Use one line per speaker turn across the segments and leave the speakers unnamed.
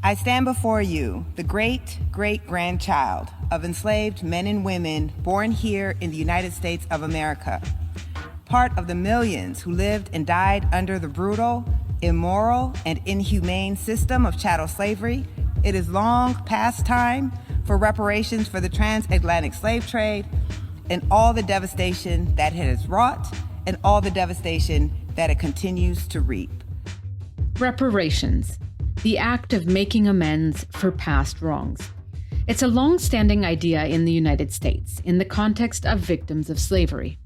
I stand before you, the great-great-grandchild of enslaved men and women born here in the United States of America, part of the millions who lived and died under the brutal, immoral, and inhumane system of chattel slavery. It is long past time for reparations for the transatlantic slave trade and all the devastation that it has wrought and all the devastation that it continues to reap.
Reparations, the act of making amends for past wrongs. It's a long-standing idea in the United States in the context of victims of slavery.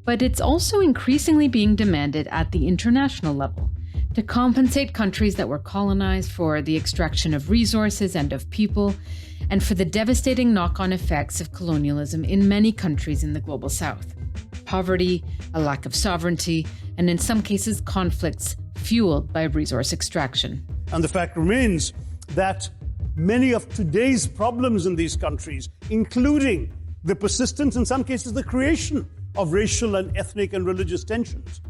But it's also increasingly being demanded at the international level to compensate countries that were colonized for the extraction of resources and of people, and for the devastating knock-on effects of colonialism in many countries in the global south. Poverty, a lack of sovereignty, and in some cases conflicts fueled by resource extraction.
And the fact remains that many of today's problems in these countries, including the persistence, in some cases the creation of racial and ethnic and religious tensions,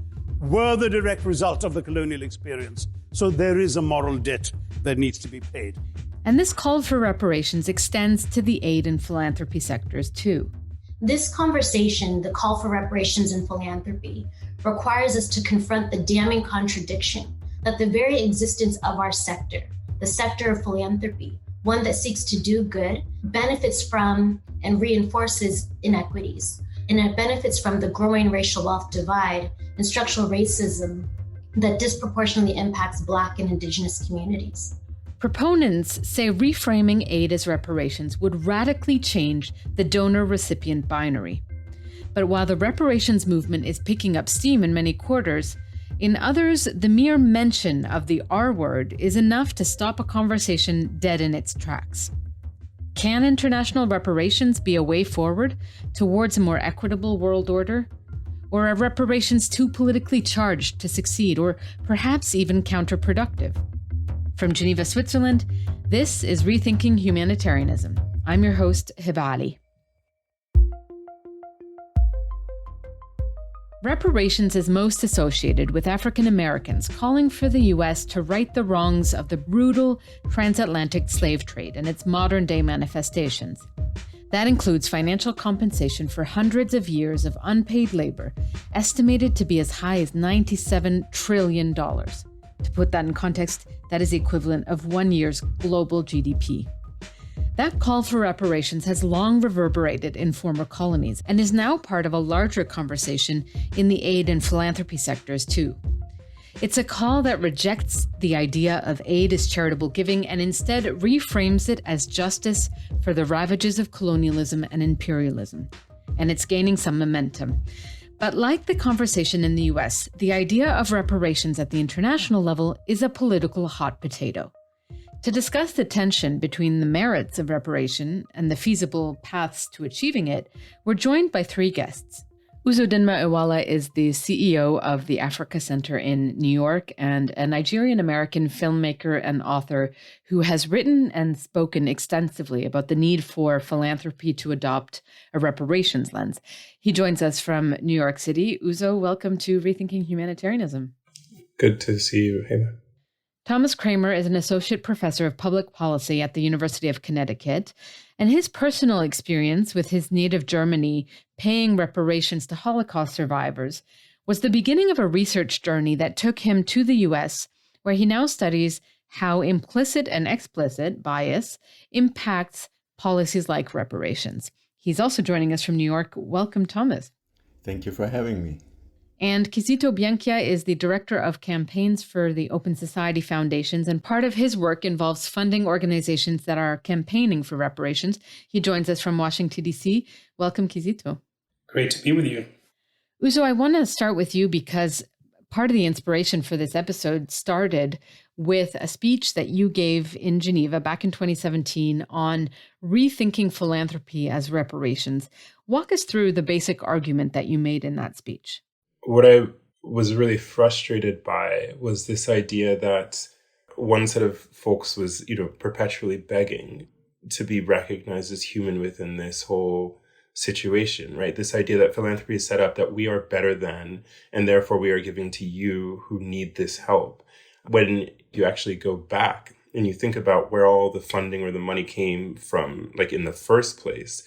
were the direct result of the colonial experience. So there is a moral debt that needs to be paid.
And this call for reparations extends to the aid and philanthropy sectors too.
This conversation, the call for reparations and philanthropy, requires us to confront the damning contradiction that the very existence of our sector, the sector of philanthropy, one that seeks to do good, benefits from and reinforces inequities. And it benefits from the growing racial wealth divide and structural racism that disproportionately impacts Black and Indigenous communities.
Proponents say reframing aid as reparations would radically change the donor-recipient binary. But while the reparations movement is picking up steam in many quarters, in others, the mere mention of the R word is enough to stop a conversation dead in its tracks. Can international reparations be a way forward towards a more equitable world order? Or are reparations too politically charged to succeed, or perhaps even counterproductive? From Geneva, Switzerland, this is Rethinking Humanitarianism. I'm your host, Heba Aly. Reparations is most associated with African Americans calling for the U.S. to right the wrongs of the brutal transatlantic slave trade and its modern-day manifestations. That includes financial compensation for hundreds of years of unpaid labor, estimated to be as high as $97 trillion. To put that in context, that is the equivalent of 1 year's global GDP. That call for reparations has long reverberated in former colonies and is now part of a larger conversation in the aid and philanthropy sectors too. It's a call that rejects the idea of aid as charitable giving and instead reframes it as justice for the ravages of colonialism and imperialism. And it's gaining some momentum. But like the conversation in the US, the idea of reparations at the international level is a political hot potato. To discuss the tension between the merits of reparation and the feasible paths to achieving it, we're joined by three guests. Uzo Iweala is the CEO of the Africa Center in New York and a Nigerian-American filmmaker and author who has written and spoken extensively about the need for philanthropy to adopt a reparations lens. He joins us from New York City. Uzo, welcome to Rethinking Humanitarianism.
Good to see you, Heba.
Thomas Craemer is an associate professor of public policy at the University of Connecticut, and his personal experience with his native Germany paying reparations to Holocaust survivors was the beginning of a research journey that took him to the US, where he now studies how implicit and explicit bias impacts policies like reparations. He's also joining us from New York. Welcome, Thomas.
Thank you for having me.
And Kizito Byenkya is the director of campaigns for the Open Society Foundations, and part of his work involves funding organizations that are campaigning for reparations. He joins us from Washington, D.C. Welcome, Kizito.
Great to be with you.
Uzo, I want to start with you because part of the inspiration for this episode started with a speech that you gave in Geneva back in 2017 on rethinking philanthropy as reparations. Walk us through the basic argument that you made in that speech.
What I was really frustrated by was this idea that one set of folks was, perpetually begging to be recognized as human within this whole situation, right? This idea that philanthropy is set up that we are better than, and therefore we are giving to you who need this help. When you actually go back and you think about where all the funding or the money came from, like in the first place,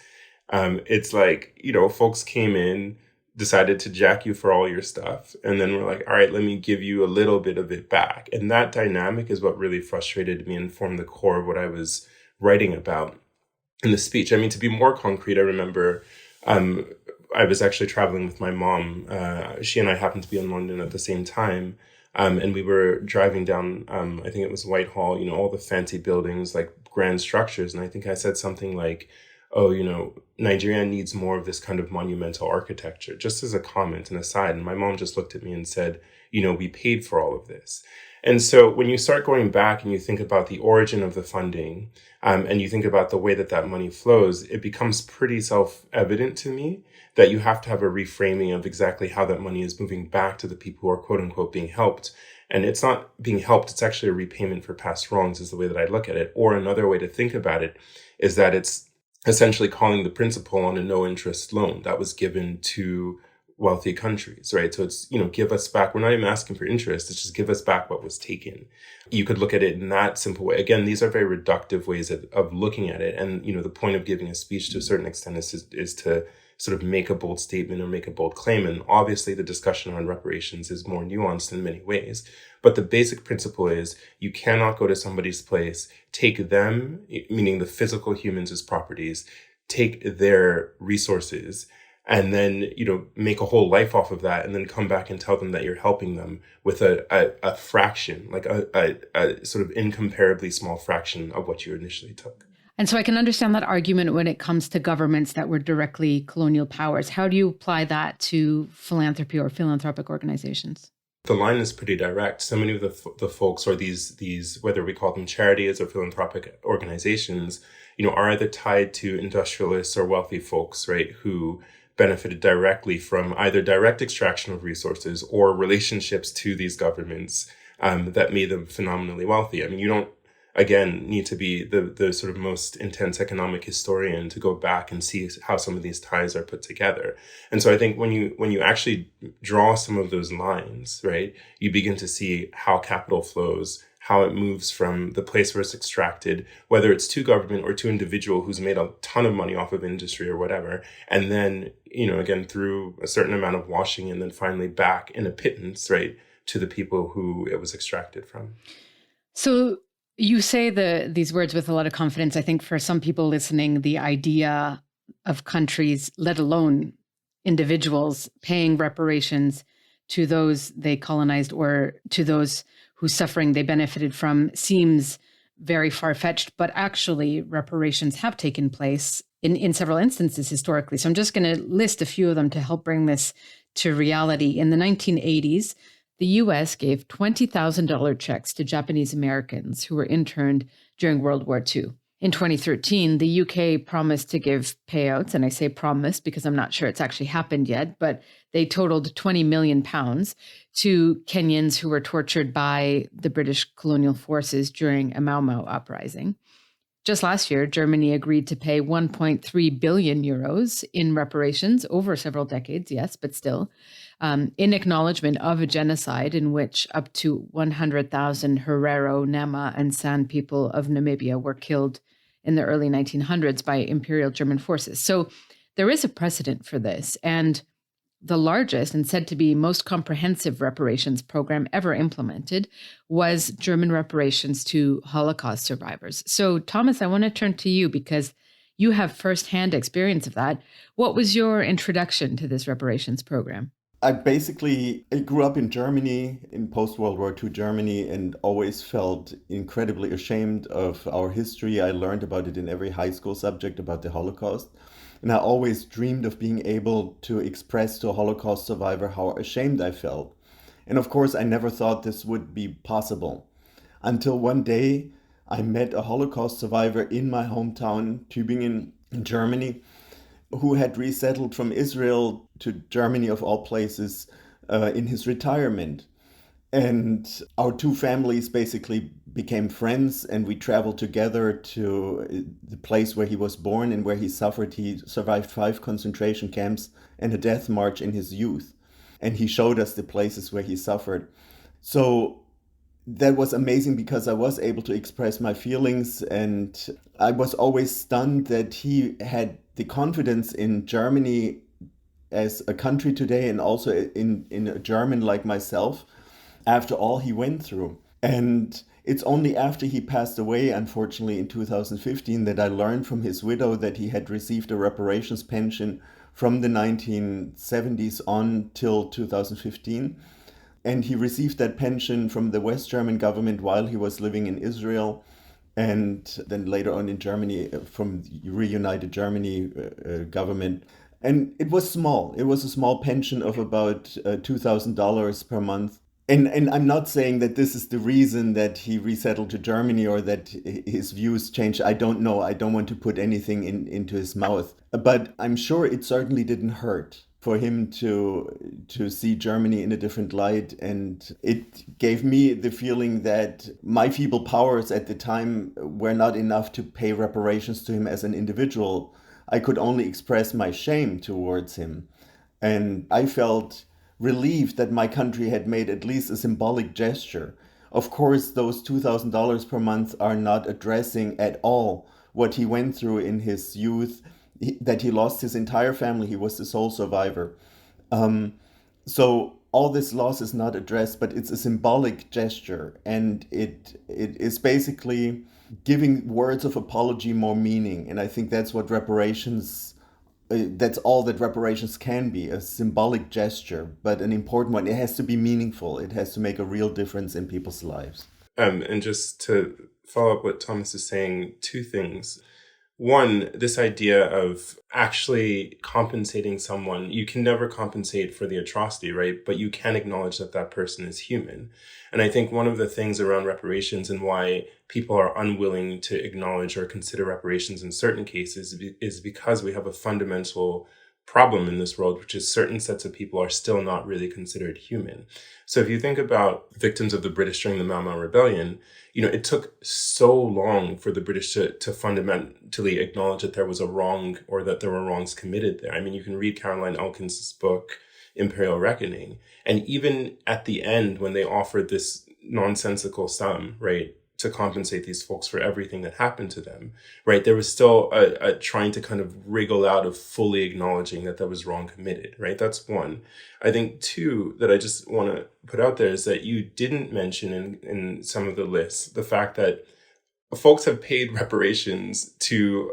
it's like, folks came in, decided to jack you for all your stuff. And then we're like, all right, let me give you a little bit of it back. And that dynamic is what really frustrated me and formed the core of what I was writing about in the speech. I mean, to be more concrete, I remember I was actually traveling with my mom. She and I happened to be in London at the same time. And we were driving down, I think it was Whitehall, all the fancy buildings, like grand structures. And I think I said something like, oh, Nigeria needs more of this kind of monumental architecture, just as a comment and aside. And my mom just looked at me and said, we paid for all of this. And so when you start going back and you think about the origin of the funding, and you think about the way that money flows, it becomes pretty self-evident to me that you have to have a reframing of exactly how that money is moving back to the people who are quote unquote being helped. And it's not being helped, it's actually a repayment for past wrongs is the way that I look at it. Or another way to think about it is that it's essentially calling the principal on a no interest loan that was given to wealthy countries, right? So it's, give us back. We're not even asking for interest. It's just give us back what was taken. You could look at it in that simple way. Again, these are very reductive ways of looking at it. And, the point of giving a speech to a certain extent is to sort of make a bold statement or make a bold claim. And obviously the discussion on reparations is more nuanced in many ways. But the basic principle is you cannot go to somebody's place, take them, meaning the physical humans as properties, take their resources, and then, make a whole life off of that, and then come back and tell them that you're helping them with a fraction, like a sort of incomparably small fraction of what you initially took.
And so I can understand that argument when it comes to governments that were directly colonial powers. How do you apply that to philanthropy or philanthropic organizations?
The line is pretty direct. So many of the folks, or these, whether we call them charities or philanthropic organizations, are either tied to industrialists or wealthy folks, right, who benefited directly from either direct extraction of resources or relationships to these governments that made them phenomenally wealthy. I mean, you don't, again, need to be the sort of most intense economic historian to go back and see how some of these ties are put together. And so I think when you actually draw some of those lines, right, you begin to see how capital flows, how it moves from the place where it's extracted, whether it's to government or to individual who's made a ton of money off of industry or whatever. And then, again, through a certain amount of washing and then finally back in a pittance, right, to the people who it was extracted from.
So you say these words with a lot of confidence. I think for some people listening, the idea of countries, let alone individuals, paying reparations to those they colonized or to those whose suffering they benefited from seems very far-fetched, but actually reparations have taken place in several instances historically. So I'm just going to list a few of them to help bring this to reality. In the 1980s, the U.S. gave $20,000 checks to Japanese Americans who were interned during World War II. In 2013, the UK promised to give payouts, and I say promised because I'm not sure it's actually happened yet, but they totaled £20 million to Kenyans who were tortured by the British colonial forces during a Mau Mau uprising. Just last year, Germany agreed to pay 1.3 billion euros in reparations over several decades, yes, but still, in acknowledgement of a genocide in which up to 100,000 Herero, Nama, and San people of Namibia were killed in the early 1900s by Imperial German forces. So there is a precedent for this, and the largest and said to be most comprehensive reparations program ever implemented was German reparations to Holocaust survivors. So, Thomas, I want to turn to you because you have firsthand experience of that. What was your introduction to this reparations program?
I grew up in Germany, in post-World War II Germany, and always felt incredibly ashamed of our history. I learned about it in every high school subject about the Holocaust. And I always dreamed of being able to express to a Holocaust survivor how ashamed I felt. And of course, I never thought this would be possible. Until one day, I met a Holocaust survivor in my hometown, Tübingen, in Germany, who had resettled from Israel to Germany, of all places, in his retirement. And our two families basically became friends, and we traveled together to the place where he was born and where he suffered. He survived 5 concentration camps and a death march in his youth. And he showed us the places where he suffered. So that was amazing because I was able to express my feelings, and I was always stunned that he had the confidence in Germany as a country today, and also in a German like myself, after all he went through. And it's only after he passed away, unfortunately, in 2015, that I learned from his widow that he had received a reparations pension from the 1970s on till 2015. And he received that pension from the West German government while he was living in Israel, and then later on in Germany from the reunited Germany government. And it was small. It was a small pension of about $2,000 per month. And I'm not saying that this is the reason that he resettled to Germany or that his views changed. I don't know. I don't want to put anything into his mouth. But I'm sure it certainly didn't hurt for him to see Germany in a different light. And it gave me the feeling that my feeble powers at the time were not enough to pay reparations to him as an individual. I could only express my shame towards him. And I felt relieved that my country had made at least a symbolic gesture. Of course, those $2,000 per month are not addressing at all what he went through in his youth, that he lost his entire family. He was the sole survivor. So all this loss is not addressed, but it's a symbolic gesture. And it is basically giving words of apology more meaning. And I think that's what reparations, that's all that reparations can be, a symbolic gesture, but an important one. It has to be meaningful. It has to make a real difference in people's lives.
And just to follow up what Thomas is saying, two things. One, this idea of actually compensating someone. You can never compensate for the atrocity, right? But you can acknowledge that that person is human. And I think one of the things around reparations and why people are unwilling to acknowledge or consider reparations in certain cases is because we have a fundamental problem in this world, which is certain sets of people are still not really considered human. So if you think about victims of the British during the Mau Mau Rebellion, it took so long for the British to fundamentally acknowledge that there was a wrong or that there were wrongs committed there. I mean, you can read Caroline Elkins's book, Imperial Reckoning. And even at the end, when they offered this nonsensical sum, right, to compensate these folks for everything that happened to them, right, there was still a trying to kind of wriggle out of fully acknowledging that there was wrong committed, right? That's one. I think two, that I just want to put out there is that you didn't mention in some of the lists the fact that folks have paid reparations to,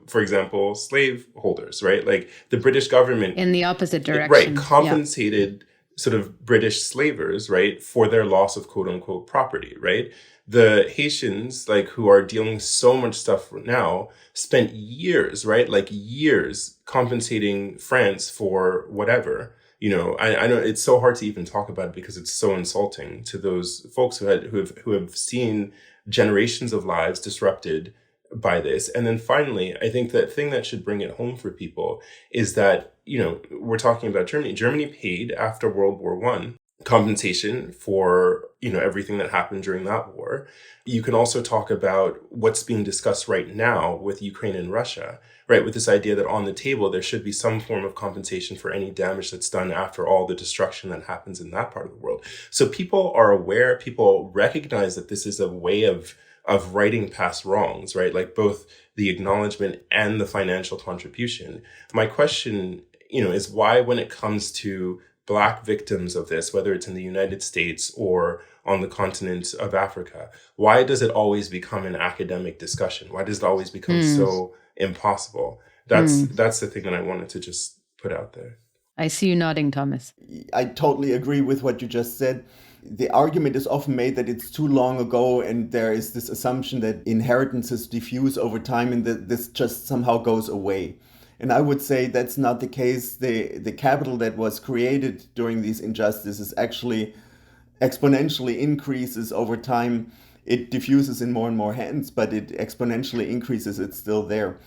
for example, slave holders, right? Like the British government
in the opposite direction,
right, compensated sort of British slavers, right, for their loss of quote unquote property, right? The Haitians, like, who are dealing with so much stuff now, spent years, right, like years compensating France for whatever. I know it's so hard to even talk about it because it's so insulting to those folks who have seen generations of lives disrupted by this. And then finally, I think the thing that should bring it home for people is that, we're talking about Germany. Germany paid after World War I compensation for, everything that happened during that war. You can also talk about what's being discussed right now with Ukraine and Russia, right? With this idea that on the table, there should be some form of compensation for any damage that's done after all the destruction that happens in that part of the world. So people are aware, people recognize that this is a way of righting past wrongs, right? Like both the acknowledgement and the financial contribution. My question, is why, when it comes to Black victims of this, whether it's in the United States or on the continent of Africa, why does it always become an academic discussion? Why does it always become so impossible? That's the thing that I wanted to just put out there.
I see you nodding, Thomas.
I totally agree with what you just said. The argument is often made that it's too long ago, and there is this assumption that inheritances diffuse over time and that this just somehow goes away. And I would say that's not the case. The capital that was created during these injustices actually exponentially increases over time. It diffuses in more and more hands, but it exponentially increases. It's still there.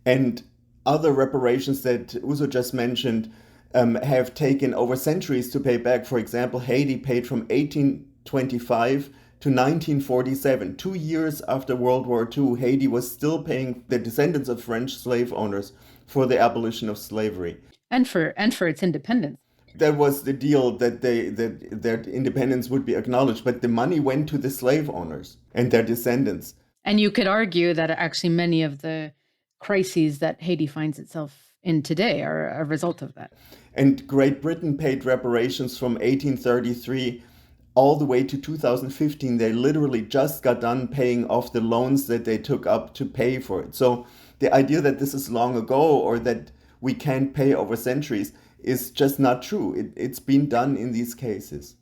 And other reparations that Uzo just mentioned have taken over centuries to pay back. For example, Haiti paid from 1825 to 1947. 2 years after World War II, Haiti was still paying the descendants of French slave owners for the abolition of slavery.
And for its independence.
That was the deal, that that independence would be acknowledged, but the money went to the slave owners and their descendants.
And you could argue that actually many of the crises that Haiti finds itself in today are a result of that.
And Great Britain paid reparations from 1833 all the way to 2015. They literally just got done paying off the loans that they took up to pay for it. So the idea that this is long ago or that we can't pay over centuries is just not true. It's been done in these cases.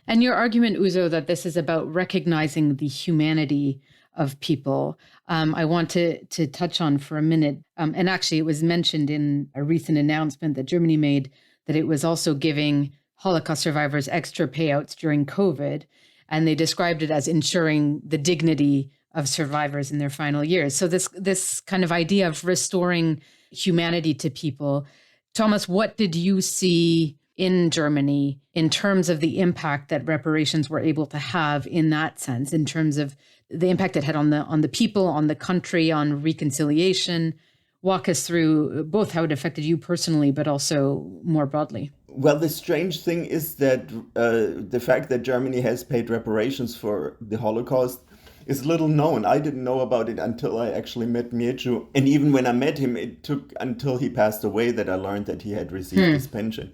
And your argument, Uzo, that this is about recognizing the humanity of people, I want to touch on for a minute. And actually, it was mentioned in a recent announcement that Germany made that it was also giving Holocaust survivors extra payouts during COVID. And they described it as ensuring the dignity of survivors in their final years. So this kind of idea of restoring humanity to people. Thomas, what did you see in Germany in terms of the impact that reparations were able to have in that sense, in terms of the impact it had on the people, on the country, on reconciliation? Walk us through both how it affected you personally, but also more broadly.
Well, the strange thing is that the fact that Germany has paid reparations for the Holocaust is little known. I didn't know about it until I actually met Mieczysław. And even when I met him, it took until he passed away that I learned that he had received his pension.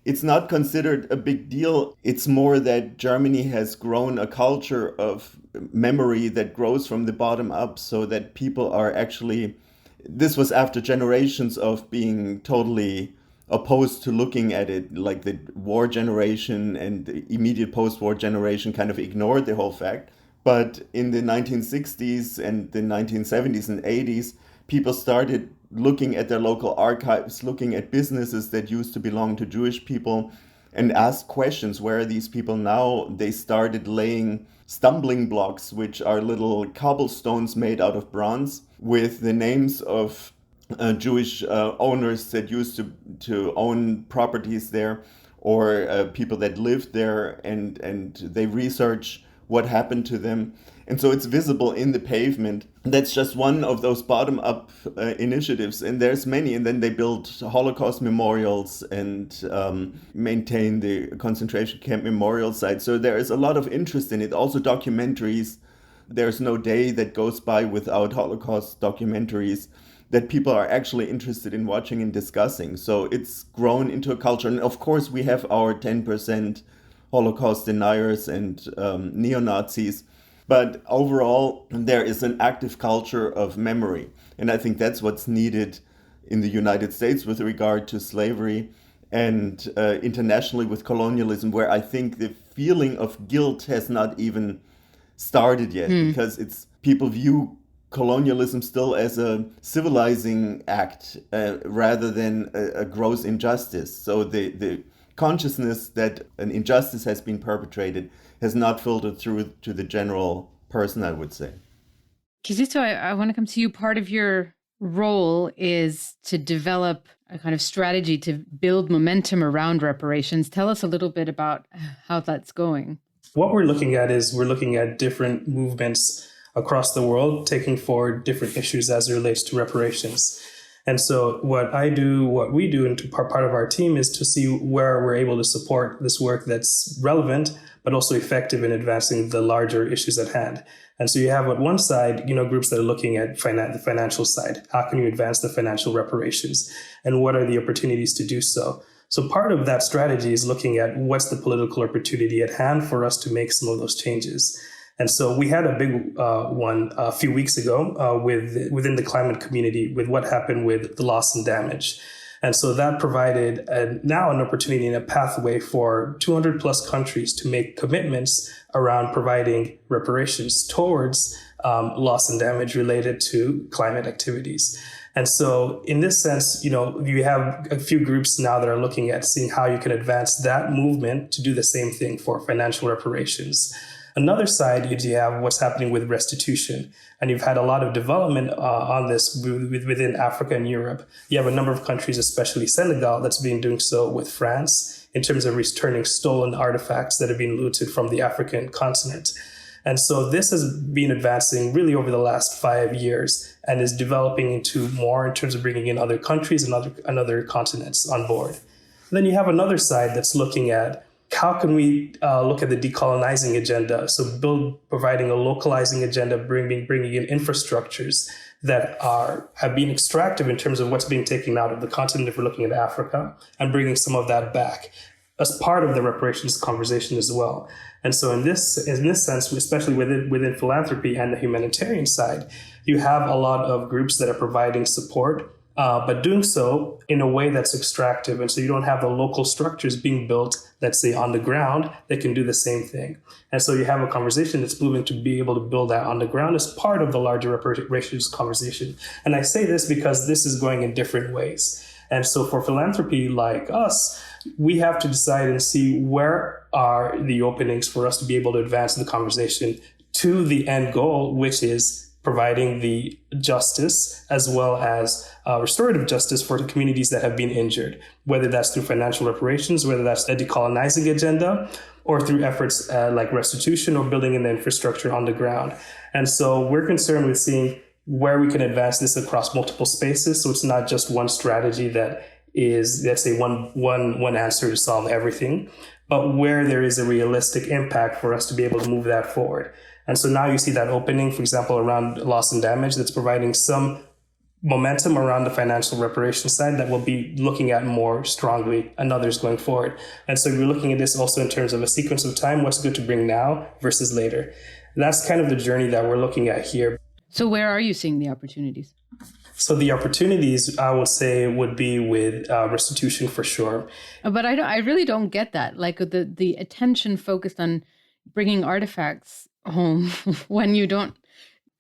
It's not considered a big deal. It's more that Germany has grown a culture of memory that grows from the bottom up, so that people are actually, this was after generations of being totally opposed to looking at it, like the war generation and the immediate post-war generation kind of ignored the whole fact. But in the 1960s and the 1970s and 80s, people started looking at their local archives, looking at businesses that used to belong to Jewish people, and asked questions. Where are these people now? They started laying stumbling blocks, which are little cobblestones made out of bronze with the names of Jewish owners that used to own properties there, or people that lived there, and they research what happened to them. And so it's visible in the pavement. That's just one of those bottom-up initiatives, and there's many. And then they build Holocaust memorials and maintain the concentration camp memorial sites. So there is a lot of interest in it. Also documentaries. There's no day that goes by without Holocaust documentaries that people are actually interested in watching and discussing. So it's grown into a culture. And of course, we have our 10% Holocaust deniers and neo-Nazis. But overall, there is an active culture of memory. And I think that's what's needed in the United States with regard to slavery, and internationally with colonialism, where I think the feeling of guilt has not even started yet, because people view colonialism still as a civilizing act rather than a gross injustice. So the consciousness that an injustice has been perpetrated has not filtered through to the general person, I would say.
Kizito, I want to come to you. Part of your role is to develop a kind of strategy to build momentum around reparations. Tell us a little bit about how that's going.
What we're looking at is different movements across the world taking forward different issues as it relates to reparations. And so what we do, and part of our team, is to see where we're able to support this work that's relevant, but also effective in advancing the larger issues at hand. And so you have on one side, groups that are looking at the financial side. How can you advance the financial reparations? And what are the opportunities to do so? So part of that strategy is looking at what's the political opportunity at hand for us to make some of those changes. And so we had a big one a few weeks ago within the climate community with what happened with the loss and damage. And so that provided now an opportunity and a pathway for 200 plus countries to make commitments around providing reparations towards loss and damage related to climate activities. And so in this sense, you have a few groups now that are looking at seeing how you can advance that movement to do the same thing for financial reparations. Another side, you have what's happening with restitution. And you've had a lot of development on this within Africa and Europe. You have a number of countries, especially Senegal, that's been doing so with France in terms of returning stolen artifacts that have been looted from the African continent. And so this has been advancing really over the last 5 years and is developing into more in terms of bringing in other countries and other continents on board. Then you have another side that's looking at how can we look at the decolonizing agenda? So providing a localizing agenda, bringing in infrastructures that have been extractive in terms of what's being taken out of the continent if we're looking at Africa, and bringing some of that back as part of the reparations conversation as well. And so in this sense, especially within philanthropy and the humanitarian side, you have a lot of groups that are providing support, but doing so in a way that's extractive. And so you don't have the local structures being built, let's say, on the ground that can do the same thing. And so you have a conversation that's moving to be able to build that on the ground as part of the larger reparations conversation. And I say this because this is going in different ways. And so for philanthropy like us, we have to decide and see where are the openings for us to be able to advance the conversation to the end goal, which is providing the justice as well as restorative justice for the communities that have been injured, whether that's through financial reparations, whether that's the decolonizing agenda, or through efforts like restitution or building in the infrastructure on the ground. And so we're concerned with seeing where we can advance this across multiple spaces. So it's not just one strategy that is, let's say, one answer to solve everything, but where there is a realistic impact for us to be able to move that forward. And so now you see that opening, for example, around loss and damage, that's providing some momentum around the financial reparation side that we'll be looking at more strongly and others going forward. And so we're looking at this also in terms of a sequence of time, what's good to bring now versus later. That's kind of the journey that we're looking at here.
So where are you seeing the opportunities?
So the opportunities, I would say, would be with restitution for sure.
But I really don't get that. Like the attention focused on bringing artifacts home when you don't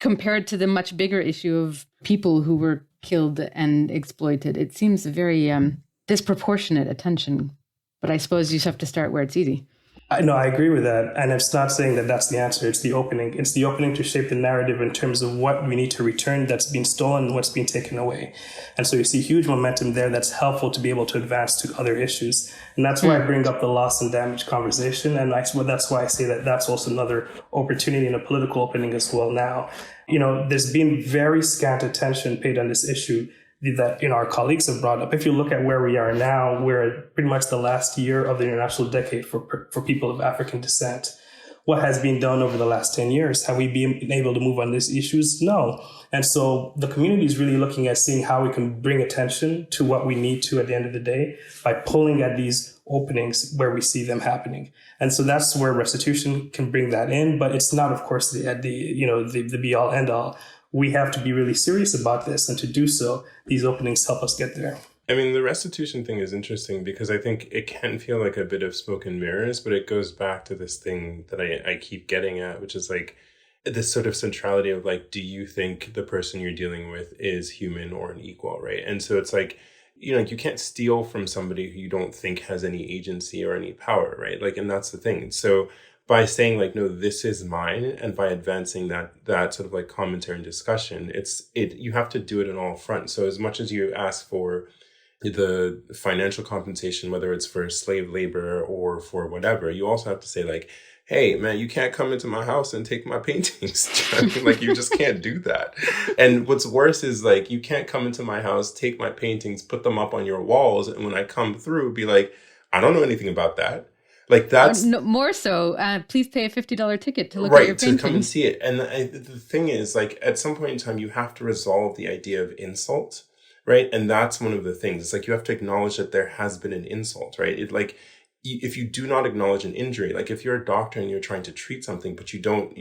compare it to the much bigger issue of people who were killed and exploited. It seems very disproportionate attention. But I suppose you just have to start where it's easy.
No, I agree with that. And it's not saying that that's the answer. It's the opening. It's the opening to shape the narrative in terms of what we need to return that's been stolen and what's been taken away. And so you see huge momentum there that's helpful to be able to advance to other issues. And that's why I bring up the loss and damage conversation. And that's why I say that that's also another opportunity and a political opening as well now. You know, there's been very scant attention paid on this issue that our colleagues have brought up. If you look at where we are now, we're at pretty much the last year of the international decade for people of African descent. What has been done over the last 10 years? Have we been able to move on these issues? No. And so the community is really looking at seeing how we can bring attention to what we need to at the end of the day by pulling at these openings where we see them happening. And so that's where restitution can bring that in, but it's not, of course, the be all end all. We have to be really serious about this, and to do so, these openings help us get there.
I mean, the restitution thing is interesting because I think it can feel like a bit of smoke and mirrors, but it goes back to this thing that I keep getting at, which is like this sort of centrality of like, do you think the person you're dealing with is human or an equal, right? And so it's like, you can't steal from somebody who you don't think has any agency or any power, right? Like, and that's the thing. So by saying like, no, this is mine, and by advancing that sort of like commentary and discussion, you have to do it on all fronts. So as much as you ask for the financial compensation, whether it's for slave labor or for whatever, you also have to say like, hey man, you can't come into my house and take my paintings. I mean, like, you just can't do that. And what's worse is like, you can't come into my house, take my paintings, put them up on your walls, and when I come through, be like, I don't know anything about that. Like that's
more so. Please pay a $50 ticket to look at your painting.
Right, to come and see it. And the thing is, like, at some point in time, you have to resolve the idea of insult, right? And that's one of the things. It's like you have to acknowledge that there has been an insult, right? It like if you do not acknowledge an injury, like if you're a doctor and you're trying to treat something, but you don't,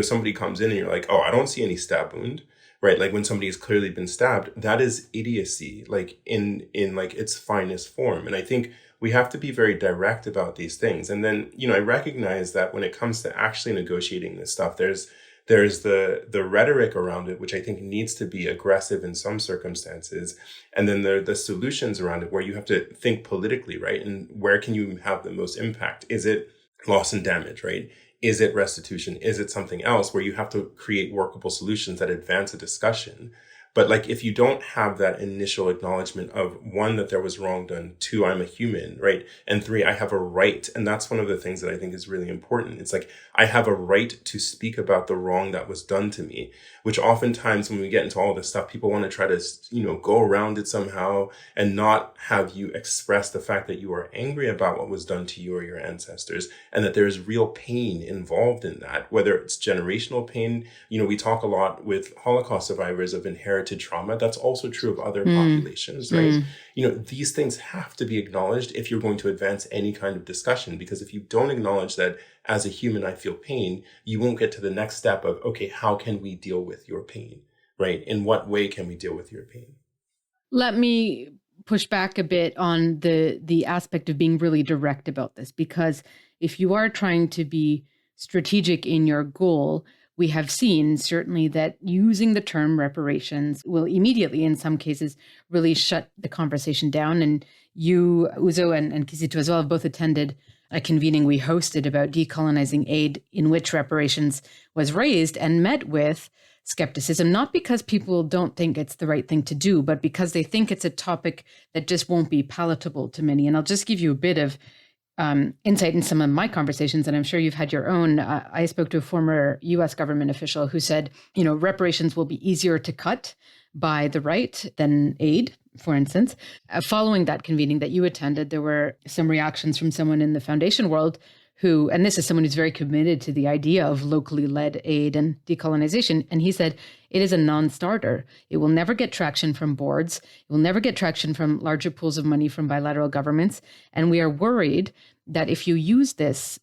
somebody comes in and you're like, oh, I don't see any stab wound, right? Like when somebody has clearly been stabbed, that is idiocy, like in like its finest form. And I think we have to be very direct about these things. And then, I recognize that when it comes to actually negotiating this stuff, there's the rhetoric around it, which I think needs to be aggressive in some circumstances. And then there are the solutions around it where you have to think politically, right? And where can you have the most impact? Is it loss and damage, right? Is it restitution? Is it something else where you have to create workable solutions that advance a discussion? But like, if you don't have that initial acknowledgement of, one, that there was wrong done, two, I'm a human, right? And three, I have a right. And that's one of the things that I think is really important. It's like, I have a right to speak about the wrong that was done to me, which oftentimes when we get into all this stuff, people want to try to, go around it somehow and not have you express the fact that you are angry about what was done to you or your ancestors, and that there's real pain involved in that, whether it's generational pain. We talk a lot with Holocaust survivors of inherited trauma. That's also true of other populations, right? These things have to be acknowledged if you're going to advance any kind of discussion, because if you don't acknowledge that as a human, I feel pain, you won't get to the next step of, okay, how can we deal with your pain, right? In what way can we deal with your pain?
Let me push back a bit on the aspect of being really direct about this, because if you are trying to be strategic in your goal, we have seen certainly that using the term reparations will immediately, in some cases, really shut the conversation down. And you, Uzo, and Kizito as well, have both attended a convening we hosted about decolonizing aid, in which reparations was raised, and met with skepticism, not because people don't think it's the right thing to do, but because they think it's a topic that just won't be palatable to many. And I'll just give you a bit of insight in some of my conversations, and I'm sure you've had your own. I spoke to a former US government official who said, reparations will be easier to cut by the right than aid, for instance. Following that convening that you attended, there were some reactions from someone in the foundation world who, and this is someone who's very committed to the idea of locally led aid and decolonization. And he said, it is a non-starter. It will never get traction from boards. It will never get traction from larger pools of money from bilateral governments. And we are worried that if you use this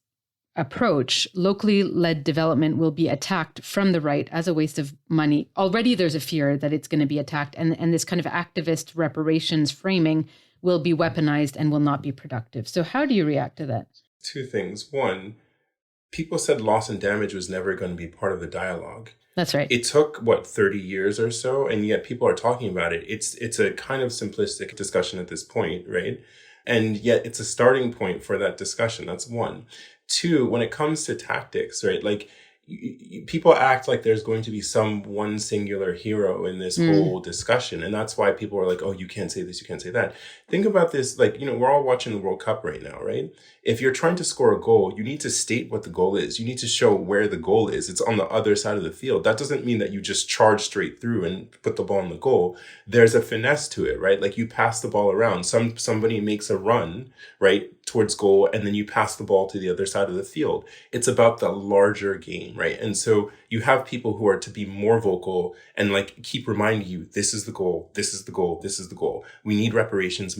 approach, locally led development will be attacked from the right as a waste of money. Already there's a fear that it's going to be attacked. And this kind of activist reparations framing will be weaponized and will not be productive. So how do you react to that?
Two things. One, people said loss and damage was never going to be part of the dialogue.
That's right.
It took, 30 years or so, and yet people are talking about it. It's a kind of simplistic discussion at this point, right? And yet it's a starting point for that discussion. That's one. Two, when it comes to tactics, right? Like, people act like there's going to be some one singular hero in this whole discussion. And that's why people are like, oh, you can't say this, you can't say that. Think about this, we're all watching the World Cup right now, right? If you're trying to score a goal, you need to state what the goal is. You need to show where the goal is. It's on the other side of the field. That doesn't mean that you just charge straight through and put the ball in the goal. There's a finesse to it, right? Like, you pass the ball around. Somebody makes a run, right, towards goal, and then you pass the ball to the other side of the field. It's about the larger game, right? And so you have people who are to be more vocal and keep reminding you, this is the goal, this is the goal, this is the goal. We need reparations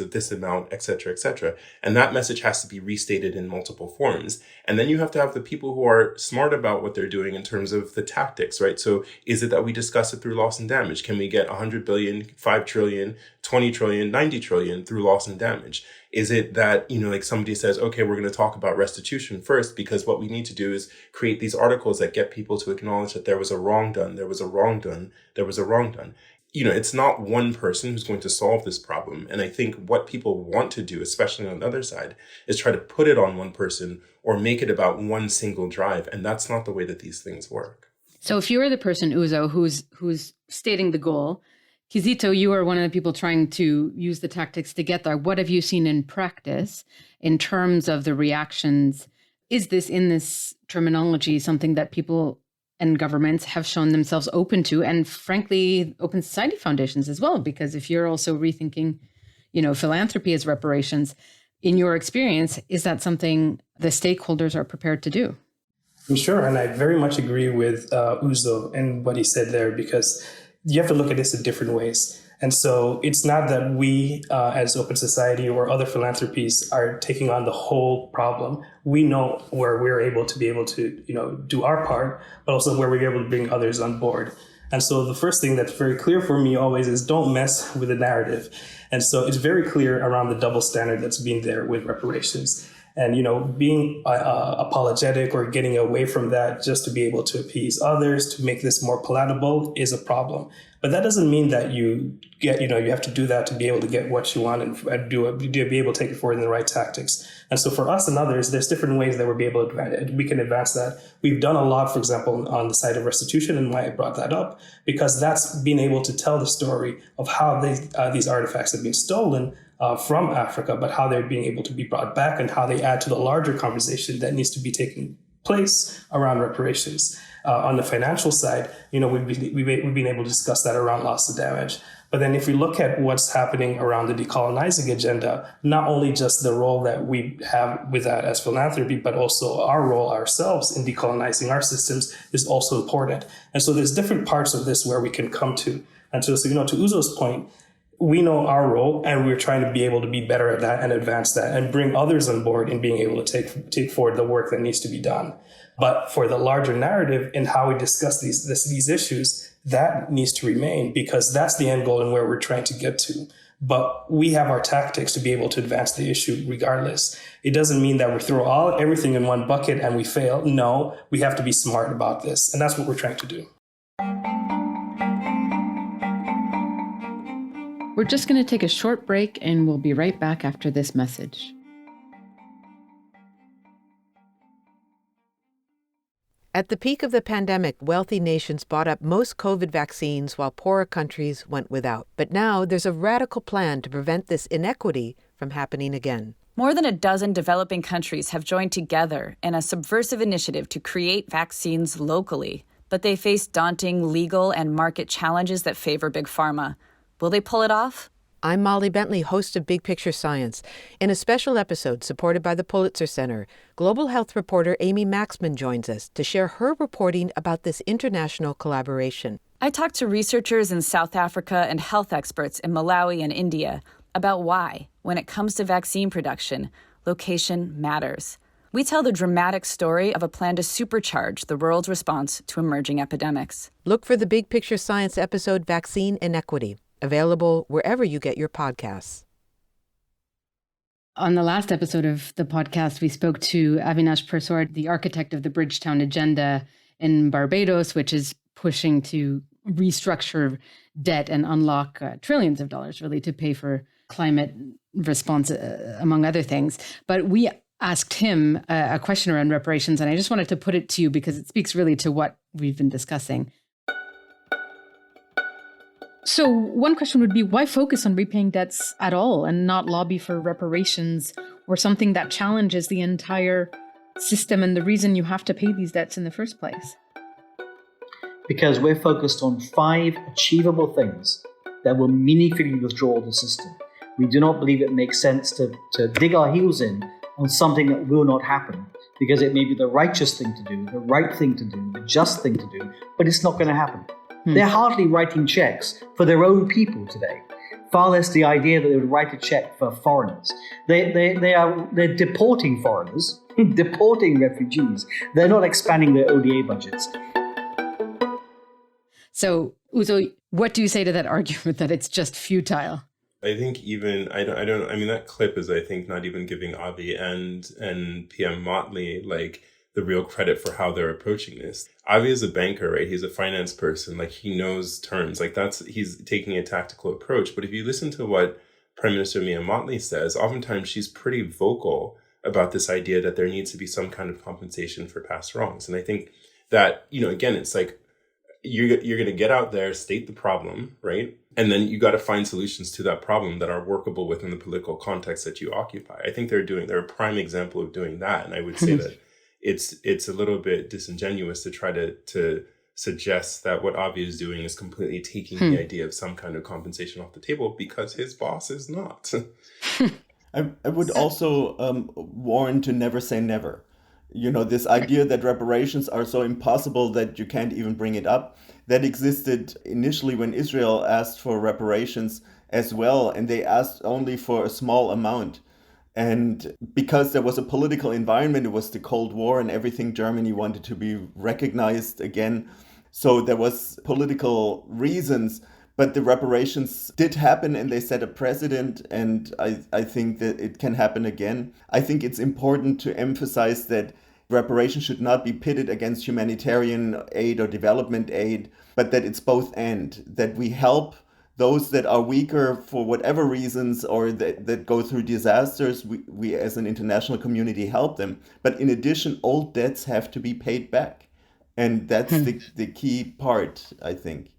of this amount, et cetera, et cetera. And that message has to be restated in multiple forms. And then you have to have the people who are smart about what they're doing in terms of the tactics, right? So is it that we discuss it through loss and damage? Can we get 100 billion, 5 trillion, 20 trillion, 90 trillion through loss and damage? Is it that, somebody says, okay, we're going to talk about restitution first, because what we need to do is create these articles that get people to acknowledge that there was a wrong done, there was a wrong done, there was a wrong done. It's not one person who's going to solve this problem. And I think what people want to do, especially on the other side, is try to put it on one person or make it about one single drive. And that's not the way that these things work.
So if you are the person, Uzo, who's stating the goal, Kizito, you are one of the people trying to use the tactics to get there. What have you seen in practice in terms of the reactions? Is this, in this terminology, something that people and governments have shown themselves open to, and frankly, open society foundations as well? Because if you're also rethinking, philanthropy as reparations, in your experience, is that something the stakeholders are prepared to do?
Sure. And I very much agree with Uzo and what he said there, because you have to look at this in different ways. And so it's not that we as Open Society or other philanthropies are taking on the whole problem. We know where we're able to do our part, but also where we're able to bring others on board. And so the first thing that's very clear for me always is don't mess with the narrative. And so it's very clear around the double standard that's being there with reparations. And, being apologetic or getting away from that just to be able to appease others, to make this more palatable, is a problem. But that doesn't mean that you have to do that to be able to get what you want and be able to take it forward in the right tactics. And so for us and others, there's different ways that we can advance that. We've done a lot, for example, on the side of restitution, and why I brought that up, because that's being able to tell the story of how these artifacts have been stolen from Africa, but how they're being able to be brought back and how they add to the larger conversation that needs to be taking place around reparations. On the financial side, we've been able to discuss that around loss of damage. But then if we look at what's happening around the decolonizing agenda, not only just the role that we have with that as philanthropy, but also our role ourselves in decolonizing our systems is also important. And so there's different parts of this where we can come to. And so to Uzo's point, we know our role, and we're trying to be able to be better at that and advance that and bring others on board in being able to take forward the work that needs to be done. But for the larger narrative and how we discuss these issues, that needs to remain, because that's the end goal and where we're trying to get to. But we have our tactics to be able to advance the issue regardless. It doesn't mean that we throw everything in one bucket and we fail. No, we have to be smart about this. And that's what we're trying to do.
We're just going to take a short break, and we'll be right back after this message.
At the peak of the pandemic, wealthy nations bought up most COVID vaccines while poorer countries went without. But now there's a radical plan to prevent this inequity from happening again.
More than a dozen developing countries have joined together in a subversive initiative to create vaccines locally. But they face daunting legal and market challenges that favor Big Pharma. Will they pull it off?
I'm Molly Bentley, host of Big Picture Science. In a special episode supported by the Pulitzer Center, global health reporter Amy Maxman joins us to share her reporting about this international collaboration.
I talked to researchers in South Africa and health experts in Malawi and India about why, when it comes to vaccine production, location matters. We tell the dramatic story of a plan to supercharge the world's response to emerging epidemics.
Look for the Big Picture Science episode, Vaccine Inequity, available wherever you get your podcasts.
On the last episode of the podcast, we spoke to Avinash Persaud, the architect of the Bridgetown Agenda in Barbados, which is pushing to restructure debt and unlock trillions of dollars, really, to pay for climate response, among other things. But we asked him a question around reparations, and I just wanted to put it to you because it speaks really to what we've been discussing. So one question would be, why focus on repaying debts at all and not lobby for reparations or something that challenges the entire system and the reason you have to pay these debts in the first place?
Because we're focused on 5 achievable things that will meaningfully withdraw the system. We do not believe it makes sense to dig our heels in on something that will not happen, because it may be the righteous thing to do, the right thing to do, the just thing to do, but it's not going to happen. They're hardly writing checks for their own people today. Far less the idea that they would write a check for foreigners. They're deporting foreigners, deporting refugees. They're not expanding their ODA budgets.
So, Uzo, what do you say to that argument that it's just futile?
I think even, that clip is, I think, not even giving Avi and PM Motley, the real credit for how they're approaching this. Avi is a banker, right? He's a finance person. He knows terms. He's taking a tactical approach. But if you listen to what Prime Minister Mia Motley says, oftentimes she's pretty vocal about this idea that there needs to be some kind of compensation for past wrongs. And I think that, again, it's you're going to get out there, state the problem, right? And then you got to find solutions to that problem that are workable within the political context that you occupy. I think they're a prime example of doing that. And I would say that it's a little bit disingenuous to try to suggest that what Avi is doing is completely taking the idea of some kind of compensation off the table, because his boss is not.
I would also warn to never say never. This idea that reparations are so impossible that you can't even bring it up, that existed initially when Israel asked for reparations as well, and they asked only for a small amount. And because there was a political environment, it was the Cold War and everything, Germany wanted to be recognized again. So there was political reasons, but the reparations did happen and they set a precedent. And I think that it can happen again. I think it's important to emphasize that reparations should not be pitted against humanitarian aid or development aid, but that it's both and, that we help those that are weaker for whatever reasons or that go through disasters. We as an international community help them. But in addition, old debts have to be paid back. And that's the key part, I think.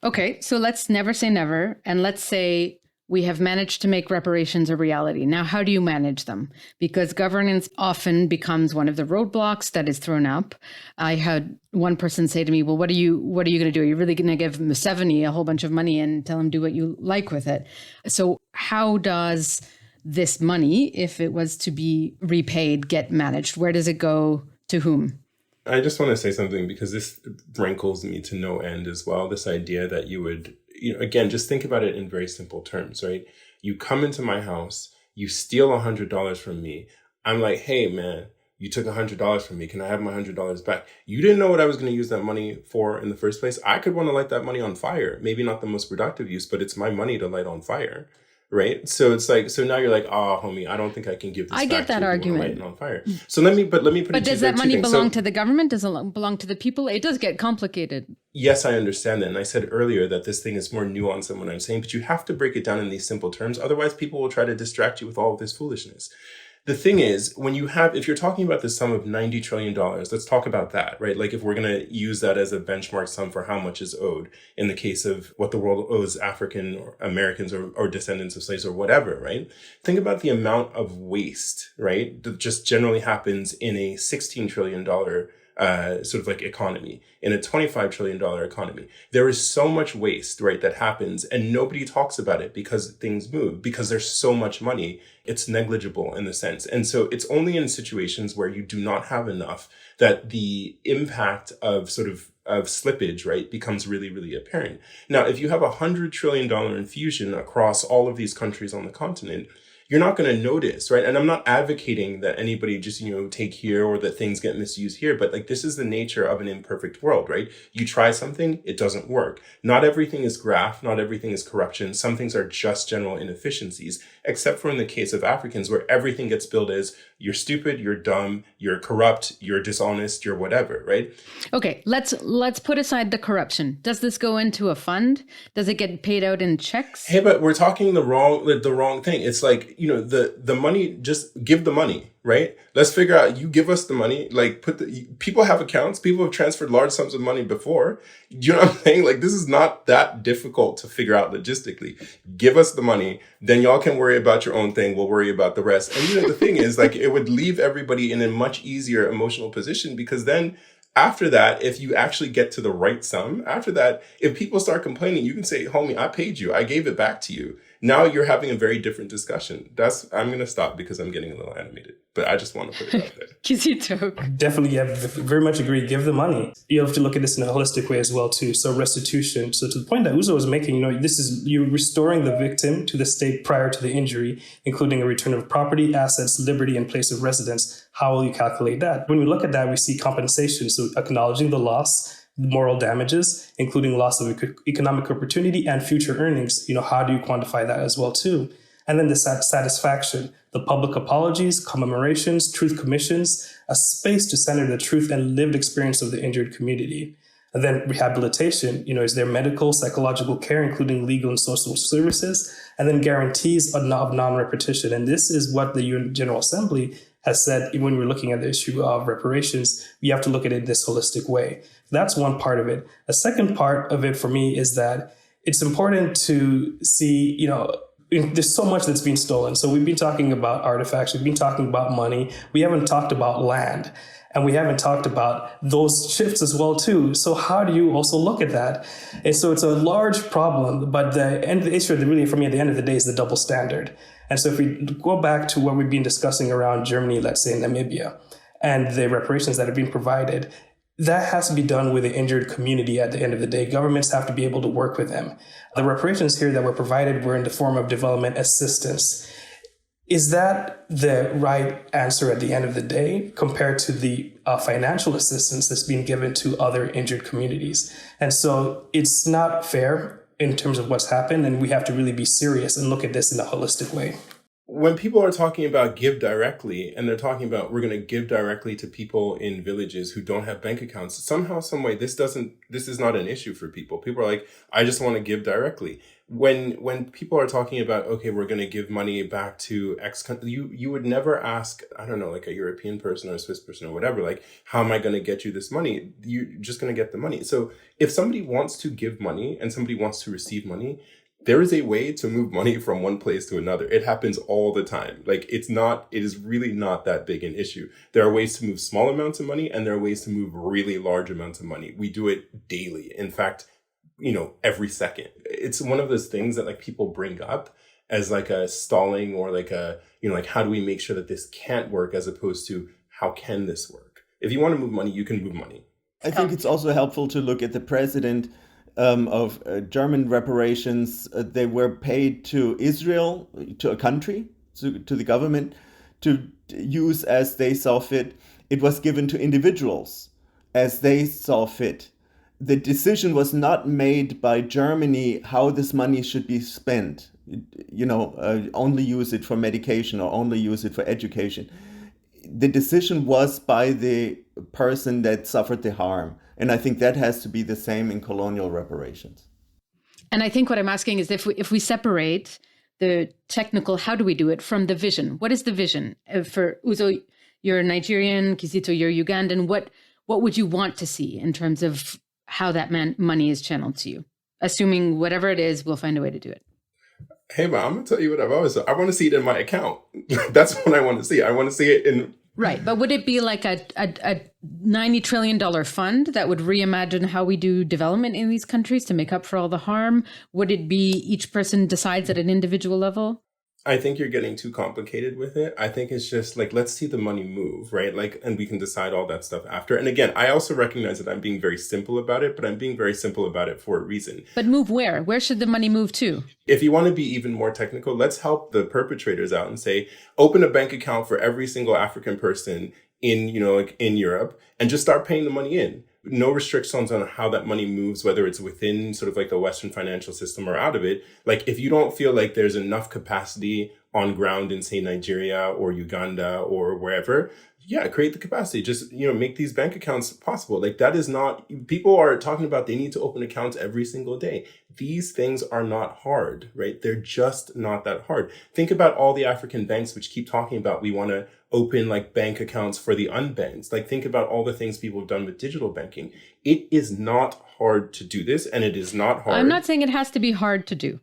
Okay, so let's never say never. And let's say we have managed to make reparations a reality. Now, how do you manage them? Because governance often becomes one of the roadblocks that is thrown up. I had one person say to me, well, what are you going to do? Are you really going to give Museveni a whole bunch of money and tell him do what you like with it? So how does this money, if it was to be repaid, get managed? Where does it go? To whom?
I just want to say something because this rankles me to no end as well. This idea that you would, again, just think about it in very simple terms, right? You come into my house, you steal $100 from me. I'm like, hey, man, you took $100 from me. Can I have my $100 back? You didn't know what I was going to use that money for in the first place. I could want to light that money on fire. Maybe not the most productive use, but it's my money to light on fire. Right. So it's like, so now you're like, oh, homie, I don't think I can give this back.
I get that argument.
Light on fire. So let me put it.
But does that money belong to the government? Does it belong to the people? It does get complicated.
Yes, I understand that. And I said earlier that this thing is more nuanced than what I'm saying, but you have to break it down in these simple terms. Otherwise, people will try to distract you with all of this foolishness. The thing is, if you're talking about the sum of $90 trillion, let's talk about that, right? Like if we're going to use that as a benchmark sum for how much is owed in the case of what the world owes African or Americans or descendants of slaves or whatever, right? Think about the amount of waste, right? That just generally happens in a $16 trillion sort of like economy, in a $25 trillion economy. There is so much waste, right, that happens and nobody talks about it because things move, because there's so much money. It's negligible in the sense. And so it's only in situations where you do not have enough that the impact of slippage, right, becomes really, really apparent. Now, if you have $100 trillion infusion across all of these countries on the continent, you're not going to notice, right? And I'm not advocating that anybody just, take here or that things get misused here, but like this is the nature of an imperfect world, right? You try something, it doesn't work. Not everything is graft, not everything is corruption. Some things are just general inefficiencies, except for in the case of Africans where everything gets billed as you're stupid, you're dumb, you're corrupt, you're dishonest, you're whatever, right?
Okay, let's put aside the corruption. Does this go into a fund? Does it get paid out in checks?
Hey, but we're talking the wrong thing. It's like, the money, just give the money, right? Let's figure out, you give us the money, like people have accounts, people have transferred large sums of money before. You know what I'm saying? Like, this is not that difficult to figure out logistically. Give us the money, then y'all can worry about your own thing. We'll worry about the rest. And the thing is, like, it would leave everybody in a much easier emotional position because then after that, if you actually get to the right sum, after that, if people start complaining, you can say, homie, I paid you. I gave it back to you. Now you're having a very different discussion. I'm going to stop because I'm getting a little animated, but I just want to put it out there.
Kizito.
Definitely, yeah, very much agree. Give the money. You have to look at this in a holistic way as well, too. So restitution. So to the point that Uzo was making, this is you restoring the victim to the state prior to the injury, including a return of property, assets, liberty, and place of residence. How will you calculate that? When we look at that, we see compensation. So acknowledging the loss, moral damages, including loss of economic opportunity and future earnings. How do you quantify that as well, too? And then the satisfaction, the public apologies, commemorations, truth commissions, a space to center the truth and lived experience of the injured community. And then rehabilitation, is there medical, psychological care, including legal and social services, and then guarantees of non-repetition. And this is what the UN General Assembly has said when we're looking at the issue of reparations. We have to look at it this holistic way. That's one part of it. A second part of it for me is that it's important to see, there's so much that's been stolen. So we've been talking about artifacts, we've been talking about money, we haven't talked about land, and we haven't talked about those shifts as well too. So how do you also look at that? And so it's a large problem, but the issue really for me at the end of the day is the double standard. And so if we go back to what we've been discussing around Germany, let's say Namibia, and the reparations that have been provided, that has to be done with the injured community at the end of the day. Governments have to be able to work with them. The reparations here that were provided were in the form of development assistance. Is that the right answer at the end of the day compared to the financial assistance that's being given to other injured communities? And so it's not fair in terms of what's happened, and we have to really be serious and look at this in a holistic way.
when people are talking about give directly, and they're talking about we're going to give directly to people in villages who don't have bank accounts, somehow, some way, this is not an issue for people. People are like, I just want to give directly. When people are talking about, okay, we're going to give money back to X country, you would never ask, I don't know, like a European person or a Swiss person or whatever, like, how am I going to get you this money? You're just going to get the money. So if somebody wants to give money and somebody wants to receive money, there is a way to move money from one place to another. It happens all the time. Like, it is really not that big an issue. There are ways to move small amounts of money, and there are ways to move really large amounts of money. We do it daily. In fact, every second. It's one of those things that like people bring up as like a stalling or like a, like, how do we make sure that this can't work, as opposed to how can this work? If you want to move money, you can move money.
I think it's also helpful to look at the precedent of German reparations. They were paid to Israel, to a country, to the government, to use as they saw fit. It was given to individuals as they saw fit. The decision was not made by Germany how this money should be spent. Only use it for medication or only use it for education. The decision was by the person that suffered the harm. And I think that has to be the same in colonial reparations.
And I think what I'm asking is if we separate the technical, how do we do it, from the vision? What is the vision? For Uzo, you're Nigerian, Kizito, you're Ugandan. What would you want to see in terms of how that money is channeled to you? Assuming whatever it is, we'll find a way to do it.
Hey, man, I'm going to tell you what I've always said. I want to see it in my account. That's what I want to see. I want to see it in...
Right. But would it be like a $90 trillion fund that would reimagine how we do development in these countries to make up for all the harm? Would it be each person decides at an individual level?
I think you're getting too complicated with it. I think it's just like, let's see the money move, right? Like, and we can decide all that stuff after. And again, I also recognize that I'm being very simple about it, but I'm being very simple about it for a reason.
But move where? Where should the money move to?
If you want to be even more technical, let's help the perpetrators out and say, open a bank account for every single African person in Europe, and just start paying the money in. No restrictions on how that money moves, whether it's within sort of like the Western financial system or out of it. Like, if you don't feel like there's enough capacity on ground in, say, Nigeria or Uganda or wherever, create the capacity. Just, make these bank accounts possible. Like, that is not, people are talking about they need to open accounts every single day. These things are not hard, right? They're just not that hard. Think about all the African banks which keep talking about we want to open like bank accounts for the unbanked. Like, think about all the things people have done with digital banking. It is not hard to do this, and it is not hard.
I'm not saying it has to be hard to do.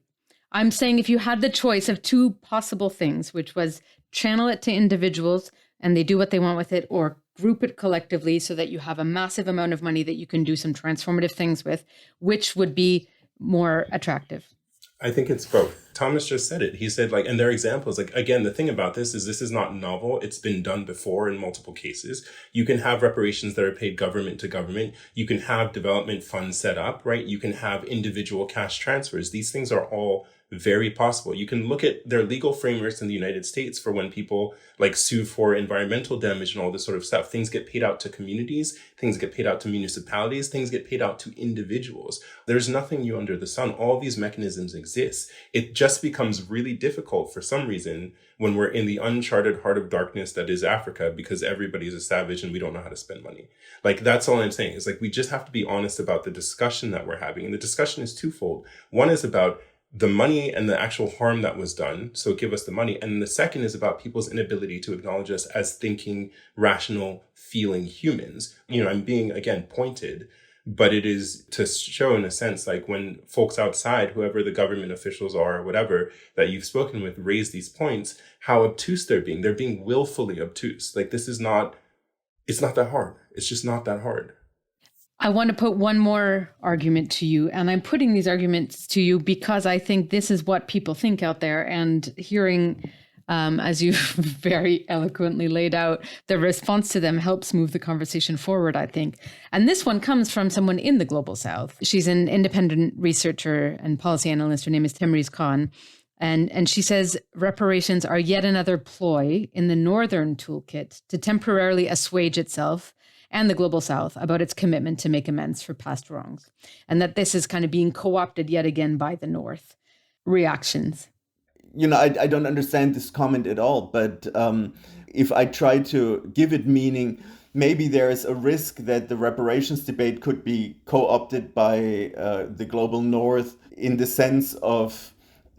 I'm saying if you had the choice of two possible things, which was channel it to individuals and they do what they want with it, or group it collectively so that you have a massive amount of money that you can do some transformative things with, which would be more attractive?
I think it's both. Thomas just said it. He said, like, and there are examples. Like, again, the thing about this is not novel. It's been done before in multiple cases. You can have reparations that are paid government to government. You can have development funds set up, right? You can have individual cash transfers. These things are all very possible. You can look at their legal frameworks in the United States for when people like sue for environmental damage and all this sort of stuff. Things get paid out to communities, things get paid out to municipalities, things get paid out to individuals. There's nothing new under the sun. All these mechanisms exist. It just becomes really difficult for some reason when we're in the uncharted heart of darkness that is Africa, because everybody's a savage and we don't know how to spend money. Like, that's all I'm saying is like, we just have to be honest about the discussion that we're having. And the discussion is twofold. One is about the money and the actual harm that was done. So give us the money. And the second is about people's inability to acknowledge us as thinking, rational, feeling humans. I'm being, again, pointed, but it is to show in a sense, like when folks outside, whoever the government officials are or whatever that you've spoken with, raise these points, how obtuse they're being. They're being willfully obtuse. Like, it's not that hard. It's just not that hard.
I want to put one more argument to you, and I'm putting these arguments to you because I think this is what people think out there, and hearing, as you very eloquently laid out, the response to them helps move the conversation forward, I think. And this one comes from someone in the Global South. She's an independent researcher and policy analyst. Her name is Temriz Khan. And she says reparations are yet another ploy in the Northern toolkit to temporarily assuage itself and the Global South about its commitment to make amends for past wrongs, and that this is kind of being co-opted yet again by the North. Reactions?
I don't understand this comment at all, but if I try to give it meaning, maybe there is a risk that the reparations debate could be co-opted by the global north in the sense of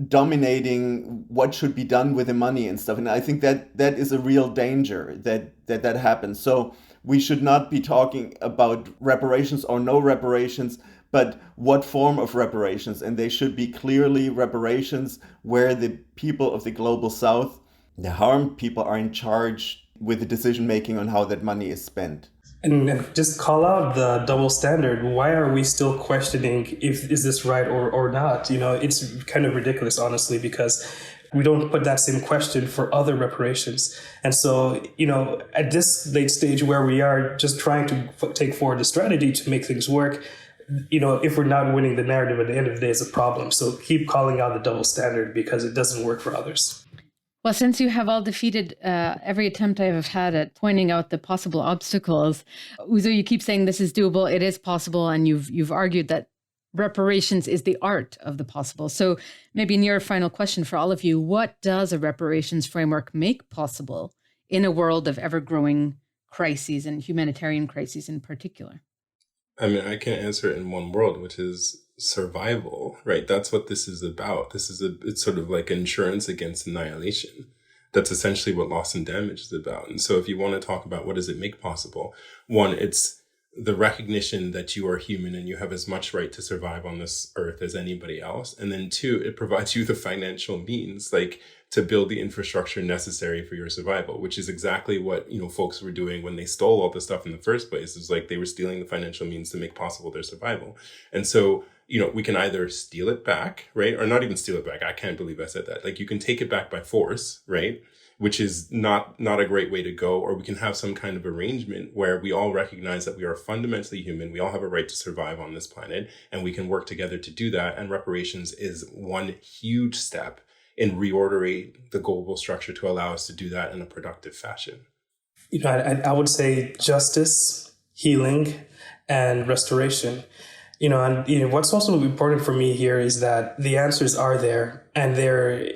dominating what should be done with the money and stuff. And I think that is a real danger that happens. So we should not be talking about reparations or no reparations, but what form of reparations. And they should be clearly reparations where the people of the global south, the harmed people, are in charge with the decision making on how that money is spent.
And just call out the double standard. Why are we still questioning is this right or not? It's kind of ridiculous, honestly, because we don't put that same question for other reparations. And so, at this late stage where we are just trying to take forward the strategy to make things work, if we're not winning the narrative at the end of the day, is a problem. So keep calling out the double standard because it doesn't work for others.
Well, since you have all defeated every attempt I have had at pointing out the possible obstacles, Uzo, you keep saying this is doable, it is possible, and you've argued that reparations is the art of the possible. So maybe in your final question for all of you, what does a reparations framework make possible in a world of ever-growing crises and humanitarian crises in particular?
I mean, I can answer it in one word, which is survival, right? That's what this is about. It's sort of like insurance against annihilation. That's essentially what loss and damage is about. And so if you want to talk about what does it make possible, one, it's the recognition that you are human and you have as much right to survive on this earth as anybody else. And then two, it provides you the financial means, like to build the infrastructure necessary for your survival, which is exactly what, folks were doing when they stole all this stuff in the first place. It's like they were stealing the financial means to make possible their survival. And so, we can either steal it back, right? Or not even steal it back. I can't believe I said that. Like you can take it back by force, right? Which is not a great way to go. Or we can have some kind of arrangement where we all recognize that we are fundamentally human. We all have a right to survive on this planet, and we can work together to do that. And reparations is one huge step in reordering the global structure to allow us to do that in a productive fashion.
I would say justice, healing, and restoration. What's also important for me here is that the answers are there, and they're,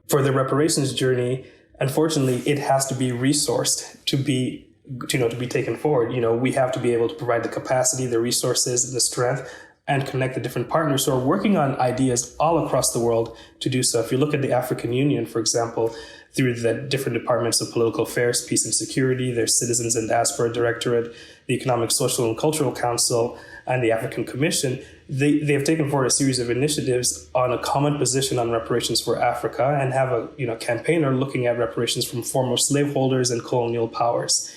for the reparations journey, unfortunately, it has to be resourced to be taken forward. We have to be able to provide the capacity, the resources, and the strength, and connect the different partners who are working on ideas all across the world to do so. If you look at the African Union, for example, through the different departments of political affairs, peace and security, their Citizens and Diaspora Directorate, the Economic, Social, and Cultural Council, and the African Commission, they have taken forward a series of initiatives on a common position on reparations for Africa, and have a campaigner looking at reparations from former slaveholders and colonial powers.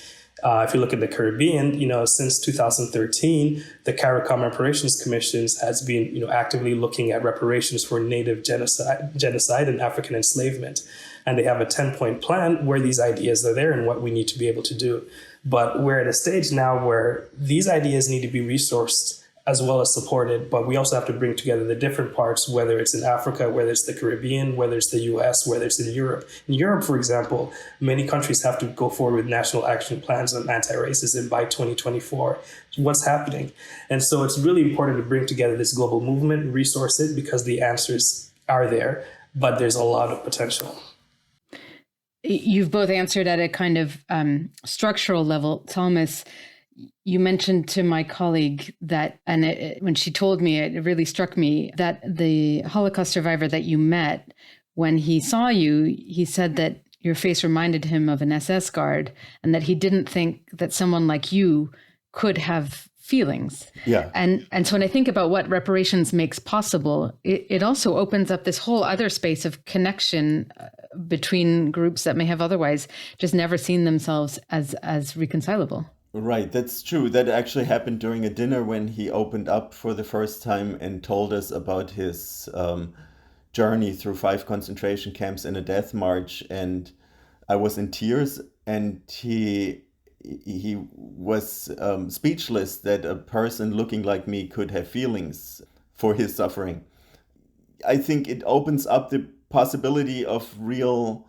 If you look at the Caribbean, since 2013, the CARICOM Reparations Commissions has been, actively looking at reparations for Native genocide and African enslavement. And they have a 10-point plan where these ideas are there and what we need to be able to do. But we're at a stage now where these ideas need to be resourced as well as supported, but we also have to bring together the different parts, whether it's in Africa, whether it's the Caribbean, whether it's the US, whether it's in Europe. In Europe, for example, many countries have to go forward with national action plans on anti-racism by 2024. What's happening? And so it's really important to bring together this global movement, resource it, because the answers are there, but there's a lot of potential.
You've both answered at a kind of structural level. Thomas, you mentioned to my colleague that, and when she told me, it really struck me that the Holocaust survivor that you met, when he saw you, he said that your face reminded him of an SS guard, and that he didn't think that someone like you could have feelings.
Yeah.
And so when I think about what reparations makes possible, it also opens up this whole other space of connection between groups that may have otherwise just never seen themselves as reconcilable.
Right, that's true. That actually happened during a dinner when he opened up for the first time and told us about his journey through 5 concentration camps and a death march. And I was in tears, and he was speechless that a person looking like me could have feelings for his suffering. I think it opens up the possibility of real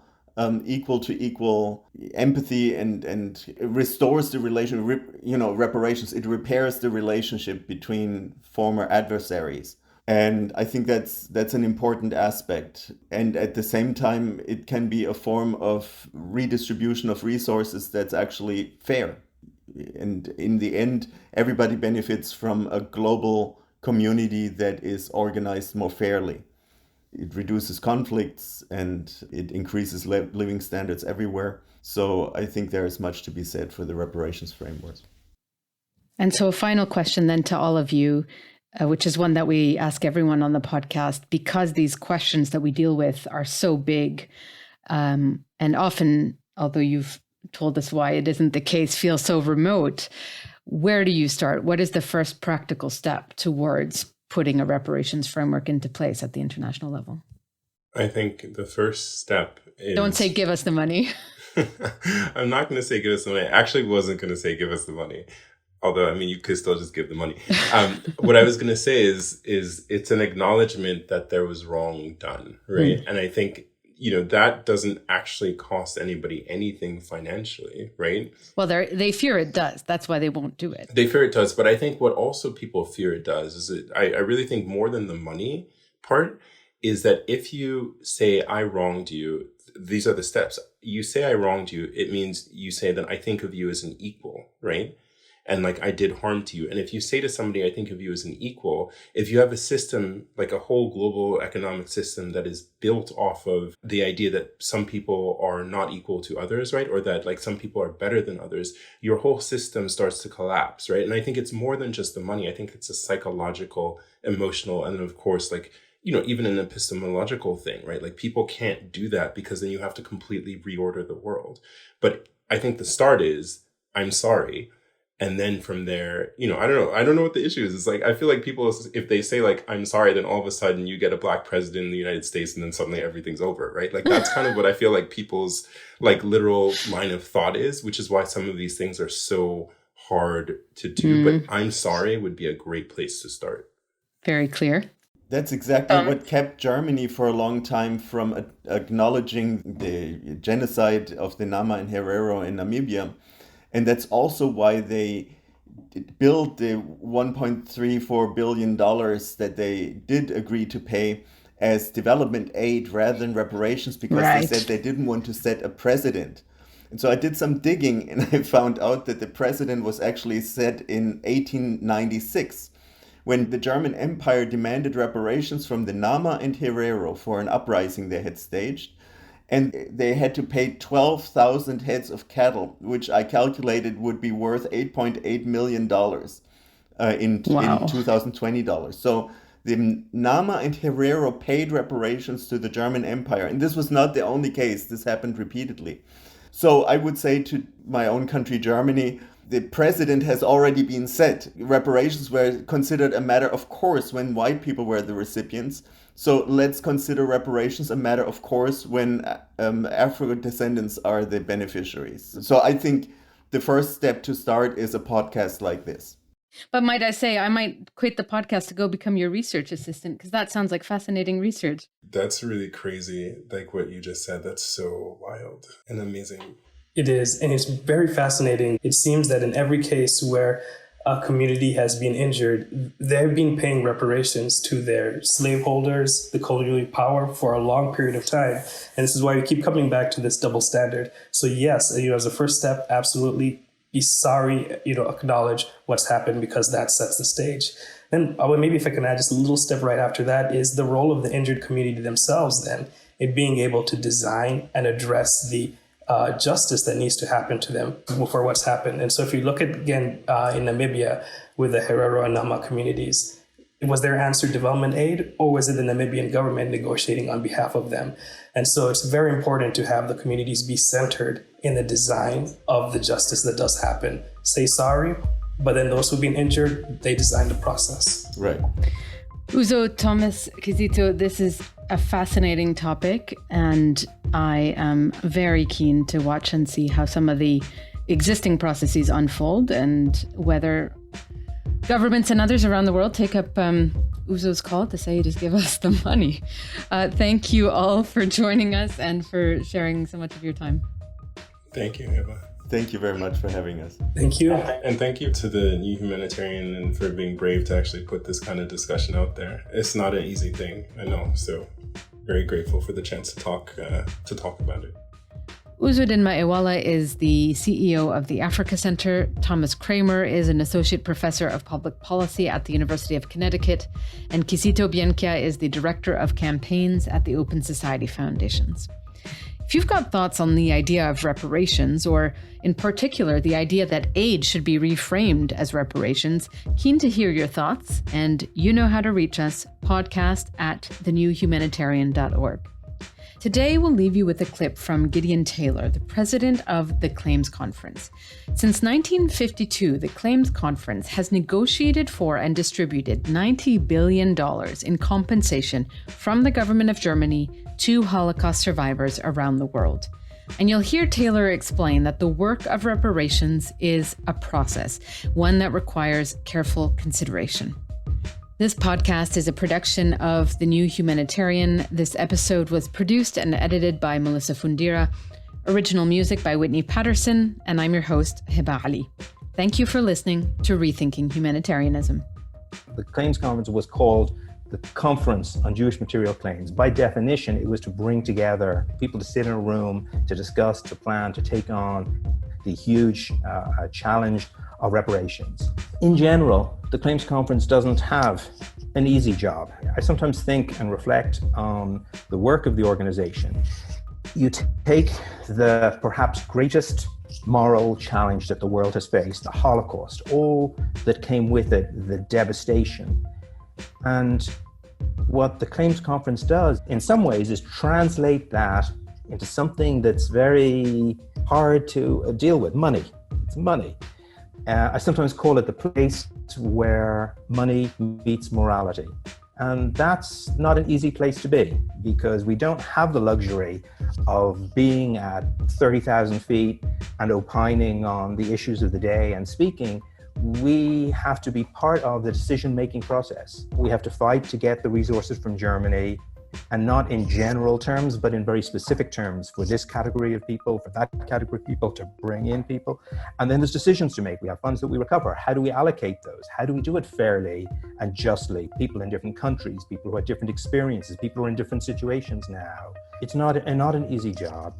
equal to equal empathy and restores the relation, reparations. It repairs the relationship between former adversaries. And I think that's an important aspect. And at the same time, it can be a form of redistribution of resources that's actually fair. And in the end, everybody benefits from a global community that is organized more fairly. It reduces conflicts and it increases living standards everywhere. So I think there is much to be said for the reparations framework.
And so a final question then to all of you, which is one that we ask everyone on the podcast, because these questions that we deal with are so big, and often, although you've told us why it isn't the case, feel so remote. Where do you start? What is the first practical step towards putting a reparations framework into place at the international level?
I think the first step is...
Don't say give us the money.
I'm not going to say give us the money. I actually wasn't going to say give us the money. Although, I mean, you could still just give the money. What I was going to say is it's an acknowledgement that there was wrong done, right? And I think, that doesn't actually cost anybody anything financially, right?
Well, they fear it does. That's why they won't do it.
They fear it does. But I think what also people fear it does is I really think more than the money part is that if you say, I wronged you, these are the steps. You say I wronged you, it means you say that I think of you as an equal, right? And like I did harm to you. And if you say to somebody, I think of you as an equal, if you have a system, like a whole global economic system that is built off of the idea that some people are not equal to others, right? Or that like some people are better than others, your whole system starts to collapse, right? And I think it's more than just the money. I think it's a psychological, emotional, and of course, like, even an epistemological thing, right? Like people can't do that because then you have to completely reorder the world. But I think the start is, I'm sorry. And then from there, I don't know what the issue is. It's like, I feel like people, if they say like, I'm sorry, then all of a sudden you get a black president in the United States and then suddenly everything's over, right? Like that's kind of what I feel like people's like literal line of thought is, which is why some of these things are so hard to do. But I'm sorry would be a great place to start.
Very clear.
That's exactly what kept Germany for a long time from acknowledging the genocide of the Nama and Herero in Namibia. And that's also why they built the $1.34 billion that they did agree to pay as development aid rather than reparations, because they said they didn't want to set a precedent. And so I did some digging and I found out that the precedent was actually set in 1896, when the German Empire demanded reparations from the Nama and Herero for an uprising they had staged. And they had to pay 12,000 heads of cattle, which I calculated would be worth $8.8 million in 2020 dollars. So the Nama and Herero paid reparations to the German Empire. And this was not the only case. This happened repeatedly. So I would say to my own country, Germany, the precedent has already been set. Reparations were considered a matter of course when white people were the recipients. So let's consider reparations a matter of course when Afro descendants are the beneficiaries. So I think the first step to start is a podcast like this.
But might I say, I might quit the podcast to go become your research assistant, because that sounds like fascinating research.
That's really crazy. Like what you just said, that's so wild and amazing.
It is, and it's very fascinating. It seems that in every case where a community has been injured, they've been paying reparations to their slaveholders, the colonial power, for a long period of time. And this is why we keep coming back to this double standard. So yes, as a first step, absolutely be sorry, acknowledge what's happened, because that sets the stage. Then maybe if I can add just a little step right after that is the role of the injured community themselves then in being able to design and address the justice that needs to happen to them for what's happened. And so if you look at, again, in Namibia with the Herero and Nama communities, was their answer development aid, or was it the Namibian government negotiating on behalf of them? And so it's very important to have the communities be centered in the design of the justice that does happen. Say sorry, but then those who've been injured, they design the process.
Right.
Uzo, Thomas, Kizito, this is a fascinating topic, and I am very keen to watch and see how some of the existing processes unfold and whether governments and others around the world take up Uzo's call to say, just give us the money. Thank you all for joining us and for sharing so much of your time.
Thank you, Heba.
Thank you very much for having us.
Thank you.
And thank you to the New Humanitarian and for being brave to actually put this kind of discussion out there. It's not an easy thing, I know. So very grateful for the chance to talk about it.
Uzo Iweala is the CEO of the Africa Center. Thomas Craemer is an associate professor of public policy at the University of Connecticut. And Kizito Byenkya is the director of campaigns at the Open Society Foundations. If you've got thoughts on the idea of reparations, or in particular, the idea that aid should be reframed as reparations, keen to hear your thoughts. And you know how to reach us, podcast@thenewhumanitarian.org. Today, we'll leave you with a clip from Gideon Taylor, the president of the Claims Conference. Since 1952, the Claims Conference has negotiated for and distributed $90 billion in compensation from the government of Germany to Holocaust survivors around the world. And you'll hear Taylor explain that the work of reparations is a process, one that requires careful consideration. This podcast is a production of The New Humanitarian. This episode was produced and edited by Melissa Fundira. Original music by Whitney Patterson, and I'm your host, Heba Aly. Thank you for listening to Rethinking Humanitarianism.
The Claims Conference was called the Conference on Jewish Material Claims. By definition, it was to bring together people to sit in a room, to discuss, to plan, to take on the huge challenge of reparations. In general, the Claims Conference doesn't have an easy job. I sometimes think and reflect on the work of the organization. You take the perhaps greatest moral challenge that the world has faced, the Holocaust, all that came with it, the devastation. And what the Claims Conference does, in some ways, is translate that into something that's very hard to deal with, money. It's money. I sometimes call it the place where money meets morality. And that's not an easy place to be, because we don't have the luxury of being at 30,000 feet and opining on the issues of the day and speaking. We have to be part of the decision-making process. We have to fight to get the resources from Germany, and not in general terms, but in very specific terms for this category of people, for that category of people, to bring in people. And then there's decisions to make. We have funds that we recover. How do we allocate those? How do we do it fairly and justly? People in different countries, people who have different experiences, people who are in different situations now. It's not an easy job.